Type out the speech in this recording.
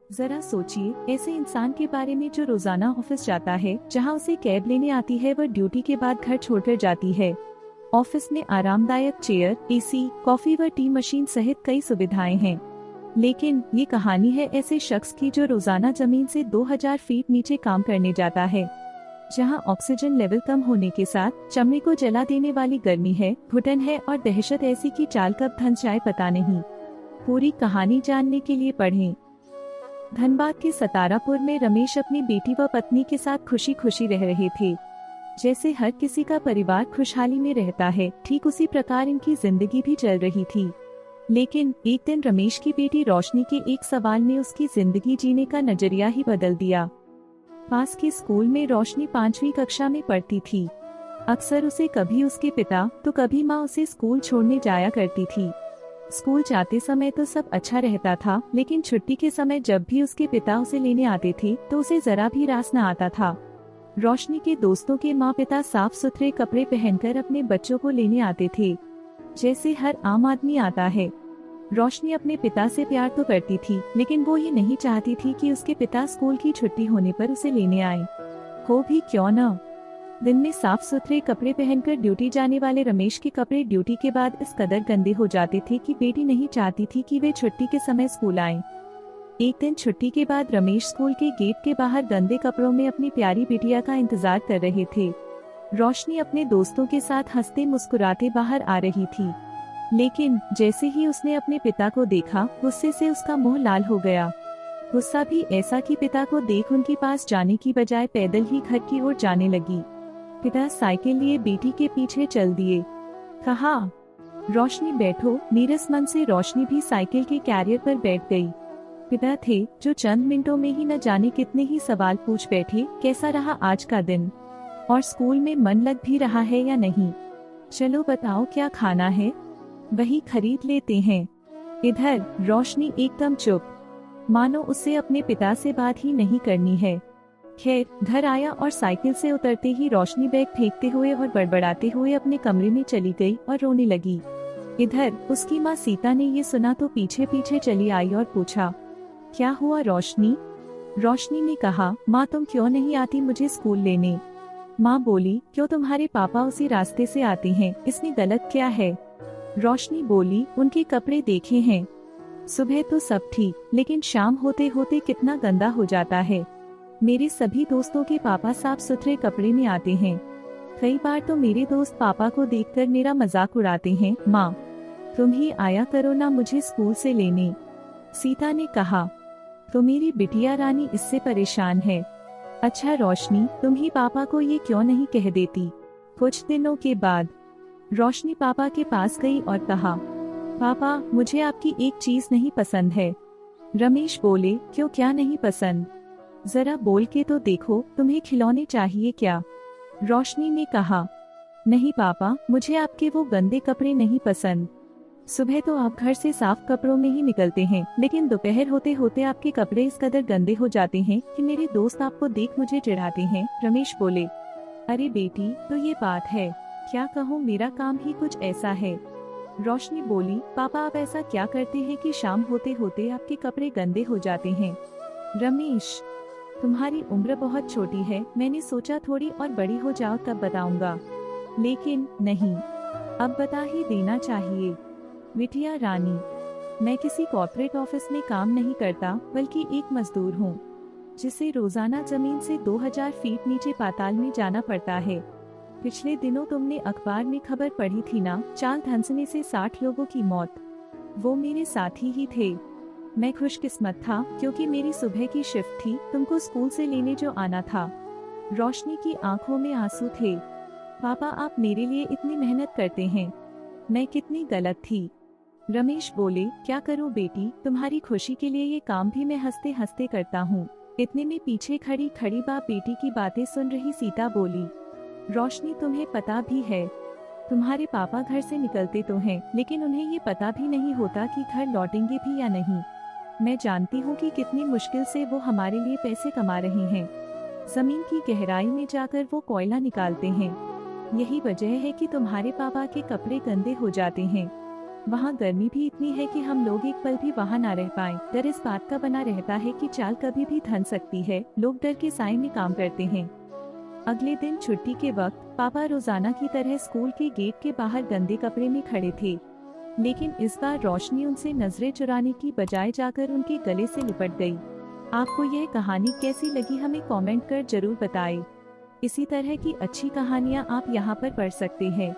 जरा सोचिए, ऐसे इंसान के बारे में जो रोजाना ऑफिस जाता है, जहां उसे कैब लेने आती है, वह ड्यूटी के बाद घर छोड़कर जाती है। ऑफिस में आरामदायक चेयर, एसी, कॉफी व टी मशीन सहित कई सुविधाएं हैं। लेकिन ये कहानी है ऐसे शख्स की जो रोजाना जमीन से 2000 फीट नीचे काम करने जाता है, जहां ऑक्सीजन लेवल कम होने के साथ चमड़ी को जला देने वाली गर्मी है, घुटन है और दहशत ऐसी की चाल कब धंस जाए पता नहीं। पूरी कहानी जानने के लिए पढ़ें। धनबाद के सतारापुर में रमेश अपनी बेटी व पत्नी के साथ खुशी खुशी रह रहे थे। जैसे हर किसी का परिवार खुशहाली में रहता है, ठीक उसी प्रकार इनकी जिंदगी भी चल रही थी। लेकिन एक दिन रमेश की बेटी रोशनी के एक सवाल ने उसकी जिंदगी जीने का नजरिया ही बदल दिया। पास के स्कूल में रोशनी 5वीं कक्षा में पढ़ती थी। अक्सर उसे कभी उसके पिता तो कभी माँ उसे स्कूल छोड़ने जाया करती थी। स्कूल जाते समय तो सब अच्छा रहता था, लेकिन छुट्टी के समय जब भी उसके पिता उसे लेने आते थे तो उसे जरा भी रास न आता था। रोशनी के दोस्तों के माँ पिता साफ सुथरे कपड़े पहनकर अपने बच्चों को लेने आते थे, जैसे हर आम आदमी आता है। रोशनी अपने पिता से प्यार तो करती थी, लेकिन वो ये नहीं चाहती थी कि उसके पिता स्कूल की छुट्टी होने पर उसे लेने आए, हो भी क्यों न। दिन में साफ सुथरे कपड़े पहनकर ड्यूटी जाने वाले रमेश के कपड़े ड्यूटी के बाद इस कदर गंदे हो जाते थे कि बेटी नहीं चाहती थी कि वे छुट्टी के समय स्कूल आएं। एक दिन छुट्टी के बाद रमेश स्कूल के गेट के बाहर गंदे कपड़ों में अपनी प्यारी बिटिया का इंतजार कर रहे थे। रोशनी अपने दोस्तों के साथ हंसते मुस्कुराते बाहर आ रही थी, लेकिन जैसे ही उसने अपने पिता को देखा, गुस्से से उसका मुंह लाल हो गया। गुस्सा भी ऐसा कि पिता को देख उनके पास जाने की बजाय पैदल ही घर की ओर जाने लगी। पिता साइकिल लिए बेटी के पीछे चल दिए। कहा, रोशनी बैठो। नीरस मन से रोशनी भी साइकिल के कैरियर पर बैठ गई। पिता थे जो चंद मिनटों में ही न जाने कितने ही सवाल पूछ बैठे। कैसा रहा आज का दिन, और स्कूल में मन लग भी रहा है या नहीं? चलो बताओ क्या खाना है, वही खरीद लेते हैं। इधर रोशनी एकदम चुप, मानो उसे अपने पिता से बात ही नहीं करनी है। खैर, घर आया और साइकिल से उतरते ही रोशनी बैग फेंकते हुए और बड़बड़ाते हुए अपने कमरे में चली गई और रोने लगी। इधर उसकी माँ सीता ने ये सुना तो पीछे पीछे चली आई और पूछा, क्या हुआ रोशनी? रोशनी ने कहा, माँ तुम क्यों नहीं आती मुझे स्कूल लेने? माँ बोली, क्यों तुम्हारे पापा उसी रास्ते से आते हैं, इसमें गलत क्या है? रोशनी बोली, उनके कपड़े देखे हैं, सुबह तो सब ठीक, लेकिन शाम होते होते कितना गंदा हो जाता है। मेरे सभी दोस्तों के पापा साफ सुथरे कपड़े में आते हैं। कई बार तो मेरे दोस्त पापा को देखकर मेरा मजाक उड़ाते हैं। माँ, तुम ही आया करो ना मुझे स्कूल से लेने। सीता ने कहा, तो मेरी बिटिया रानी इससे परेशान है। अच्छा रोशनी, तुम ही पापा को ये क्यों नहीं कह देती? कुछ दिनों के बाद रोशनी पापा के पास गई और कहा, पापा मुझे आपकी एक चीज नहीं पसंद है। रमेश बोले, क्यों, क्या नहीं पसंद? जरा बोल के तो देखो, तुम्हें खिलौने चाहिए क्या? रोशनी ने कहा, नहीं पापा, मुझे आपके वो गंदे कपड़े नहीं पसंद। सुबह तो आप घर से साफ कपड़ों में ही निकलते हैं, लेकिन दोपहर होते होते आपके कपड़े इस कदर गंदे हो जाते हैं कि मेरे दोस्त आपको देख मुझे चिढ़ाते हैं। रमेश बोले, अरे बेटी, तो ये बात है, क्या कहूँ, मेरा काम ही कुछ ऐसा है। रोशनी बोली, पापा आप ऐसा क्या करते हैं कि शाम होते होते आपके कपड़े गंदे हो जाते हैं? रमेश, तुम्हारी उम्र बहुत छोटी है, मैंने सोचा थोड़ी और बड़ी हो जाओ तब बताऊंगा, लेकिन नहीं, अब बता ही देना चाहिए। बिटिया रानी, मैं किसी कॉर्पोरेट ऑफिस में काम नहीं करता, बल्कि एक मजदूर हूँ, जिसे रोजाना जमीन से 2000 फीट नीचे पाताल में जाना पड़ता है। पिछले दिनों तुमने अखबार में खबर पढ़ी थी ना, चाल धंसने से 60 लोगों की मौत। वो मेरे साथी ही थे। मैं खुशकिस्मत था क्योंकि मेरी सुबह की शिफ्ट थी, तुमको स्कूल से लेने जो आना था। रोशनी की आंखों में आंसू थे। पापा आप मेरे लिए इतनी मेहनत करते हैं, मैं कितनी गलत थी। रमेश बोले, क्या करूं बेटी, तुम्हारी खुशी के लिए ये काम भी मैं हंसते हंसते करता हूँ। इतने में पीछे खड़ी खड़ी बाप बेटी की बातें सुन रही सीता बोली, रोशनी तुम्हें पता भी है, तुम्हारे पापा घर से निकलते तो हैं, लेकिन उन्हें ये पता भी नहीं होता कि घर लौटेंगे भी या नहीं। मैं जानती हूँ कि कितनी मुश्किल से वो हमारे लिए पैसे कमा रहे हैं। जमीन की गहराई में जाकर वो कोयला निकालते हैं। यही वजह है कि तुम्हारे पापा के कपड़े गंदे हो जाते हैं। वहाँ गर्मी भी इतनी है कि हम लोग एक पल भी वहाँ ना रह पाए। डर इस बात का बना रहता है कि चाल कभी भी थम सकती है। लोग डर के साए में काम करते हैं। अगले दिन छुट्टी के वक्त पापा रोजाना की तरह स्कूल के गेट के बाहर गंदे कपड़े में खड़े थे, लेकिन इस बार रोशनी उनसे नजरें चुराने की बजाय जाकर उनके गले से लिपट गई। आपको यह कहानी कैसी लगी हमें कमेंट कर जरूर बताएं। इसी तरह की अच्छी कहानियाँ आप यहाँ पर पढ़ सकते हैं।